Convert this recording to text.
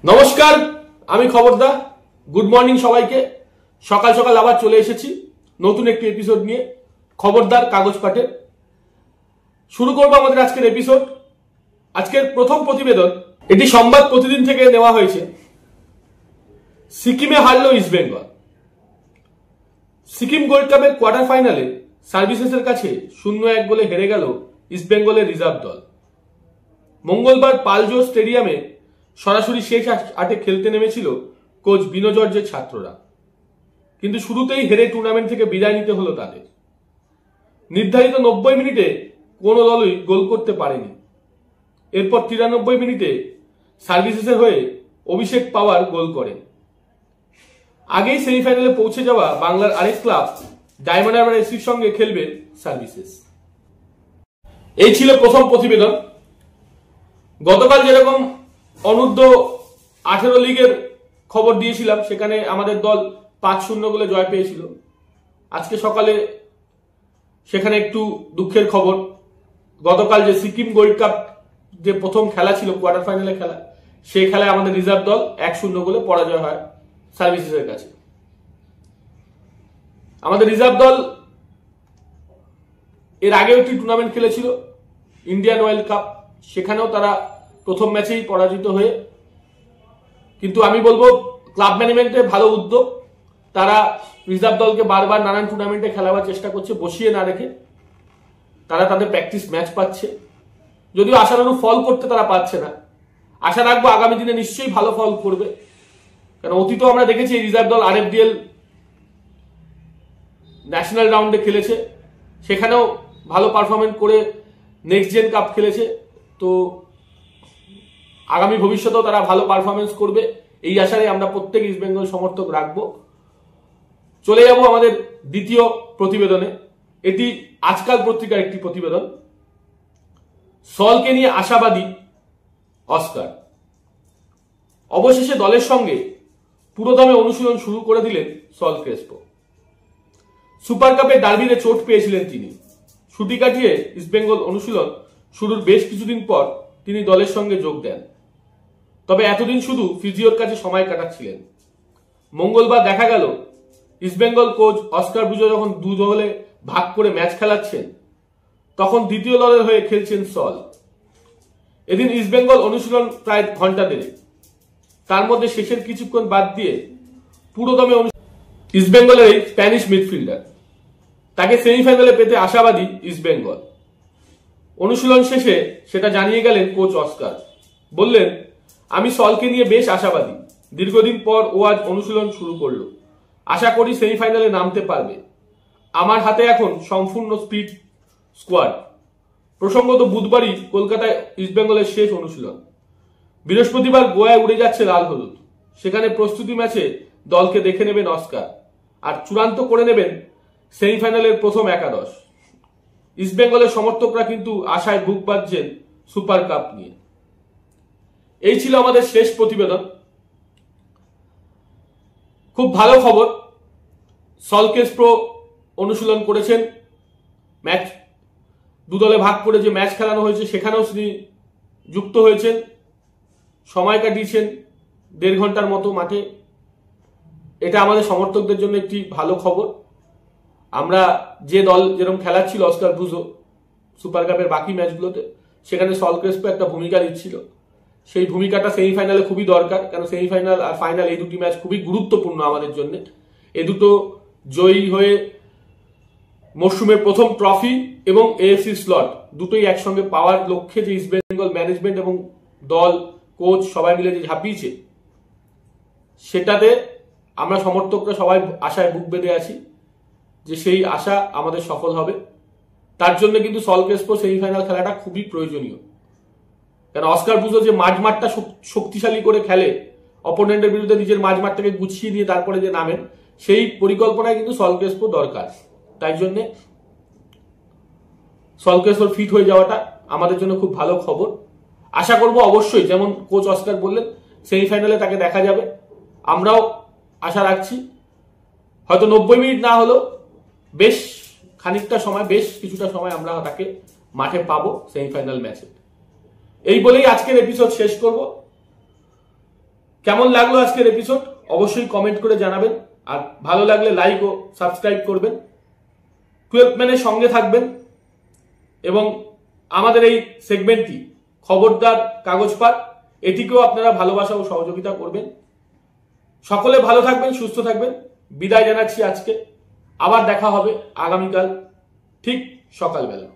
নমস্কার, আমি খবরদা। Good morning সবাইকে। সকাল সকাল আবার চলে এসেছি নতুন একটি এপিসোড নিয়ে খবরদার কাগজ পাঠে। শুরু করবো আমাদের আজকের এপিসোড। আজকের প্রথম প্রতিবেদন এটি সংবাদ প্রতিদিন থেকে নেওয়া হয়েছে। সিকিমে হারল ইস্টবেঙ্গল। সিকিম গোল্ড কাপের কোয়ার্টার ফাইনালে সার্ভিসেসের কাছে 0-1 গোলে হেরে গেল ইস্টবেঙ্গলের রিজার্ভ দল। মঙ্গলবার পালজোর স্টেডিয়ামে সরাসরি শেষ আটে খেলতে নেমেছিল কোচ বিনো জর্জের ছাত্ররা, কিন্তু শুরুতেই হেরে টুর্নামেন্ট থেকে বিদায় নিতে হলো তাদের। নির্ধারিত 90 মিনিটে কোনো দলই গোল করতে পারেনি। এরপর 93 মিনিটে সার্ভিসেসের হয়ে অভিষেক পাওয়ার গোল করেন। আগেই সেমিফাইনালে পৌঁছে যাওয়া বাংলার আরেক ক্লাব ডায়মন্ড হারবার এফসির সঙ্গে খেলবে সার্ভিসেস। এই ছিল প্রথম প্রতিবেদন। গতকাল যেরকম অনূর্ধ্ব 18 লিগের খবর দিয়েছিলাম, সেখানে আমাদের দল 5-0 গোলে জয় পেয়েছিল। আজকে সকালে সেখানে একটু দুঃখের খবর। গতকাল যে সিকিম গোল্ড কাপ যে প্রথম খেলা ছিল, কোয়ার্টার ফাইনালে খেলা, সেই খেলায় আমাদের রিজার্ভ দল 1-0 গোলে পরাজয় হয় সার্ভিসেসের কাছে। আমাদের রিজার্ভ দল এর আগেও একটি টুর্নামেন্ট খেলেছিল, ইন্ডিয়ান ওয়েল কাপ। সেখানেও তারা প্রথম ম্যাচেই পরাজিত হয়ে, কিন্তু আমি বলবো ক্লাব ম্যানেজমেন্টের ভালো উদ্যোগ। তারা রিজার্ভ দলকে বারবার নানান টুর্নামেন্টে খেলাবার চেষ্টা করছে, বসিয়ে না রেখে। তারা তাদের প্র্যাকটিস ম্যাচ পাচ্ছে, যদিও আশানুরূপ ফল করতে তারা পারছে না। আশা রাখবো আগামী দিনে নিশ্চয়ই ভালো ফল করবে, কারণ অতীতেও আমরা দেখেছি রিজার্ভ দল RFDL ন্যাশনাল রাউন্ডে খেলেছে, সেখানেও ভালো পারফরমেন্স করে নেক্সট জেন কাপ খেলেছে। তো আগামী ভবিষ্যতেও তারা ভালো পারফরমেন্স করবে, এই আশায় আমরা প্রত্যেক ইস্টবেঙ্গল সমর্থক রাখবো। চলে যাব আমাদের দ্বিতীয় প্রতিবেদনে। এটি আজকাল পত্রিকার একটি প্রতিবেদন। সলকে নিয়ে আশাবাদী অস্কার। অবশেষে দলের সঙ্গে পুরোদমে অনুশীলন শুরু করে দিলেন সল ক্রেসপো। সুপার কাপে ডার্বিতে চোট পেয়েছিলেন তিনি। ছুটি কাটিয়ে ইস্টবেঙ্গল অনুশীলন শুরুর বেশ কিছুদিন পর তিনি দলের সঙ্গে যোগ দেন। তবে এতদিন শুধু ফিজিওর কাছে সময় কাটাচ্ছিলেন। মঙ্গলবার দেখা গেল ইস্টবেঙ্গল কোচ অস্কার বুজো যখন দু দলে ভাগ করে ম্যাচ খেলাচ্ছেন, তখন দ্বিতীয় দলের হয়ে খেলছেন সল। এদিন ইস্টবেঙ্গল অনুশীলন প্রায় ঘন্টা দেড়েক। তার মধ্যে শেষের কিছুক্ষণ বাদ দিয়ে পুরোদমে ইস্টবেঙ্গলের এই স্প্যানিশ মিডফিল্ডার, তাকে সেমিফাইনালে পেতে আশাবাদী ইস্টবেঙ্গল। অনুশীলন শেষে সেটা জানিয়ে গেলেন কোচ অস্কার। বললেন, আমি সলকে নিয়ে বেশ আশাবাদী। দীর্ঘদিন পর ও আজ অনুশীলন শুরু করলো। আশা করি সেমিফাইনালে নামতে পারবে। আমার হাতে এখন সম্পূর্ণ স্পিড স্কোয়াড। প্রসঙ্গত বুধবারই কলকাতায় ইস্টবেঙ্গলের শেষ অনুশীলন। বৃহস্পতিবার গোয়ায় উড়ে যাচ্ছে লাল হলুদ। সেখানে প্রস্তুতি ম্যাচে দলকে দেখে নেবেন অস্কার, আর চূড়ান্ত করে নেবেন সেমিফাইনালের প্রথম একাদশ। ইস্টবেঙ্গলের সমর্থকরা কিন্তু আশায় বুক বাঁধছেন সুপার কাপ নিয়ে। এই ছিল আমাদের শেষ প্রতিবেদন। খুব ভালো খবর, সল ক্রেসপো অনুশীলন করেছেন। ম্যাচ দুদলে ভাগ করে যে ম্যাচ খেলানো হয়েছে সেখানেও তিনি যুক্ত হয়েছেন, সময় কাটিয়েছেন 1.5 ঘন্টার মতো মাঠে। এটা আমাদের সমর্থকদের জন্য একটি ভালো খবর। আমরা যে দল যেরকম খেলাচ্ছিল অস্কার বুজো সুপার কাপের বাকি ম্যাচগুলোতে, সেখানে সল ক্রেসপো একটা ভূমিকা নিচ্ছিল। সেই ভূমিকাটা সেমিফাইনালে খুবই দরকার, কারণ সেমিফাইনাল আর ফাইনাল এই দুটি ম্যাচ খুবই গুরুত্বপূর্ণ আমাদের জন্য। এ দুটো জয়ী হয়ে মরশুমের প্রথম ট্রফি এবং AFC স্লট দুটোই একসঙ্গে পাওয়ার লক্ষ্যে যে ইস্টবেঙ্গল ম্যানেজমেন্ট এবং দল কোচ সবাই মিলে যে ঝাঁপিয়েছে, সেটাতে আমরা সমর্থকরা সবাই আশায় বুক বেঁধে আছি যে সেই আশা আমাদের সফল হবে। তার জন্য কিন্তু সল ক্রেসপো সেমিফাইনাল খেলাটা খুবই প্রয়োজনীয়, কারণ অস্কার বুজো যে মাঠটা শক্তিশালী করে খেলে, অপোনেন্টের বিরুদ্ধে নিজের মাঠটাকে গুছিয়ে নিয়ে তারপরে যে নামেন, সেই পরিকল্পনায় কিন্তু সল ক্রেসপো দরকার। তাই জন্যে সল ক্রেসপোর ফিট হয়ে যাওয়াটা আমাদের জন্য খুব ভালো খবর। আশা করব অবশ্যই, যেমন কোচ অস্কার বললেন, সেমিফাইনালে তাকে দেখা যাবে। আমরাও আশা রাখছি। হয়তো 90 মিনিট না হলেও বেশ খানিকটা সময়, বেশ কিছুটা সময় আমরা তাকে মাঠে পাবো সেমিফাইনাল ম্যাচে। এই বলেই আজকের এপিসোড শেষ করব। কেমন লাগলো আজকের এপিসোড অবশ্যই কমেন্ট করে জানাবেন, আর ভালো লাগলে লাইক ও সাবস্ক্রাইব করবেন। 12th ম্যানের সঙ্গে থাকবেন এবং আমাদের এই সেগমেন্টটি খবরদার কাগজপাত, এটিকেও আপনারা ভালোবাসা ও সহযোগিতা করবেন। সকলে ভালো থাকবেন, সুস্থ থাকবেন। বিদায় জানাচ্ছি আজকে। আবার দেখা হবে আগামীকাল ঠিক সকালবেলা।